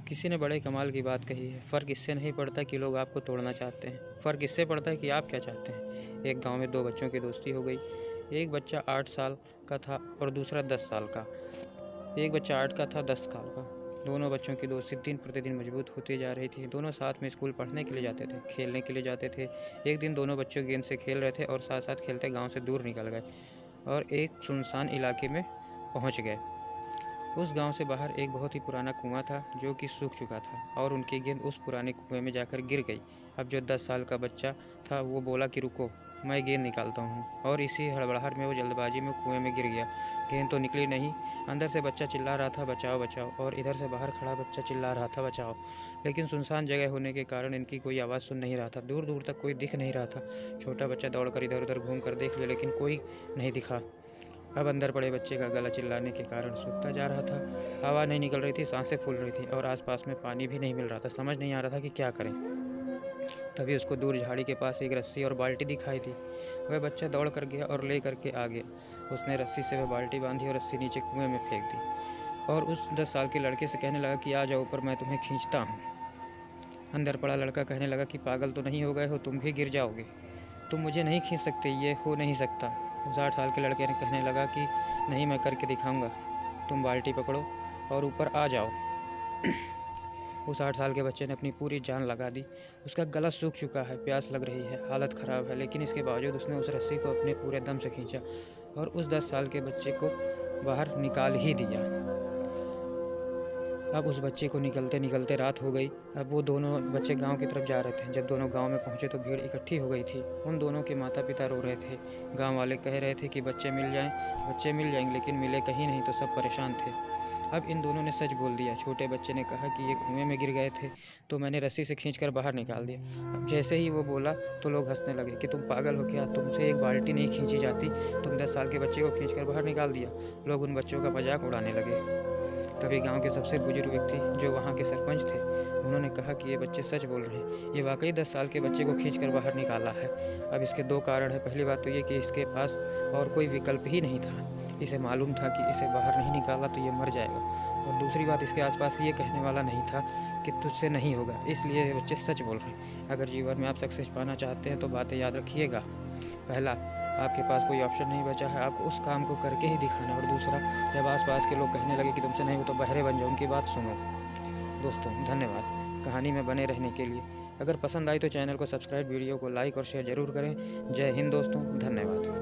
किसी ने बड़े कमाल की बात कही है, फ़र्क इससे नहीं पड़ता कि लोग आपको तोड़ना चाहते हैं, फ़र्क इससे पड़ता है कि आप क्या चाहते हैं। एक गांव में दो बच्चों की दोस्ती हो गई। एक बच्चा 8 साल का था और दूसरा 10 साल का। एक बच्चा 8 का था, 10 साल का। दोनों बच्चों की दोस्ती दिन प्रतिदिन मजबूत होती जा रही थी। दोनों साथ में स्कूल पढ़ने के लिए जाते थे, खेलने के लिए जाते थे। एक दिन दोनों बच्चों गेंद से खेल रहे थे और साथ साथ खेलते गाँव से दूर निकल गए और एक सुनसान इलाके में पहुँच गए। उस गांव से बाहर एक बहुत ही पुराना कुआं था जो कि सूख चुका था और उनकी गेंद उस पुराने कुएं में जाकर गिर गई। अब जो 10 साल का बच्चा था वो बोला कि रुको, मैं गेंद निकालता हूँ, और इसी हड़बड़ाहट में वो जल्दबाजी में कुएं में गिर गया। गेंद तो निकली नहीं। अंदर से बच्चा चिल्ला रहा था बचाओ बचाओ, और इधर से बाहर खड़ा बच्चा चिल्ला रहा था बचाओ। लेकिन सुनसान जगह होने के कारण इनकी कोई आवाज़ सुन नहीं रहा था। दूर दूर तक कोई दिख नहीं रहा था। छोटा बच्चा दौड़कर इधर उधर घूम कर देख लिया लेकिन कोई नहीं दिखा। अब अंदर पड़े बच्चे का गला चिल्लाने के कारण सूखता जा रहा था। आवाज़ नहीं निकल रही थी, सांसें फूल रही थी और आसपास में पानी भी नहीं मिल रहा था। समझ नहीं आ रहा था कि क्या करें। तभी उसको दूर झाड़ी के पास एक रस्सी और बाल्टी दिखाई दी। वह बच्चा दौड़ कर गया और ले करके आ गया। उसने रस्सी से वह बाल्टी बांधी और रस्सी नीचे कुएं में फेंक दी और उस 10 साल के लड़के से कहने लगा कि आ जाओ ऊपर, मैं तुम्हें खींचता हूँ। अंदर पड़ा लड़का कहने लगा कि पागल तो नहीं हो गए हो, तुम भी गिर जाओगे, तुम मुझे नहीं खींच सकते, ये हो नहीं सकता। उस 8 साल के लड़के ने कहने लगा कि नहीं, मैं करके दिखाऊंगा, तुम बाल्टी पकड़ो और ऊपर आ जाओ। उस 8 साल के बच्चे ने अपनी पूरी जान लगा दी। उसका गला सूख चुका है, प्यास लग रही है, हालत ख़राब है, लेकिन इसके बावजूद उसने उस रस्सी को अपने पूरे दम से खींचा और उस 10 साल के बच्चे को बाहर निकाल ही दिया। अब उस बच्चे को निकलते निकलते रात हो गई। अब वो दोनों बच्चे गांव की तरफ जा रहे थे। जब दोनों गांव में पहुंचे तो भीड़ इकट्ठी हो गई थी। उन दोनों के माता पिता रो रहे थे। गांव वाले कह रहे थे कि बच्चे मिल जाएंगे, लेकिन मिले कहीं नहीं, तो सब परेशान थे। अब इन दोनों ने सच बोल दिया। छोटे बच्चे ने कहा कि ये कुएं में गिर गए थे तो मैंने रस्सी से खींचकर बाहर निकाल दिया। अब जैसे ही वो बोला तो लोग हंसने लगे कि तुम पागल हो क्या, तुमसे एक बाल्टी नहीं खींची जाती, तुम 10 साल के बच्चे को खींचकर बाहर निकाल दिया। लोग उन बच्चों का मजाक उड़ाने लगे। तभी गांव के सबसे बुजुर्ग व्यक्ति जो वहां के सरपंच थे, उन्होंने कहा कि ये बच्चे सच बोल रहे हैं, ये वाकई 10 साल के बच्चे को खींचकर बाहर निकाला है। अब इसके दो कारण हैं। पहली बात तो ये कि इसके पास और कोई विकल्प ही नहीं था। इसे मालूम था कि इसे बाहर नहीं निकाला तो ये मर जाएगा, और दूसरी बात, इसके आसपास ये कहने वाला नहीं था कि तुझसे नहीं होगा, इसलिए ये बच्चे सच बोल रहे हैं। अगर जीवन में आप सक्सेस पाना चाहते हैं तो बातें याद रखिएगा। पहला, आपके पास कोई ऑप्शन नहीं बचा है, आपको उस काम को करके ही दिखाना। और दूसरा, जब आसपास के लोग कहने लगे कि तुमसे नहीं हो तो बहरे बन जाओ, उनकी बात सुनो। दोस्तों, धन्यवाद कहानी में बने रहने के लिए। अगर पसंद आई तो चैनल को सब्सक्राइब, वीडियो को लाइक और शेयर ज़रूर करें। जय हिंद दोस्तों, धन्यवाद।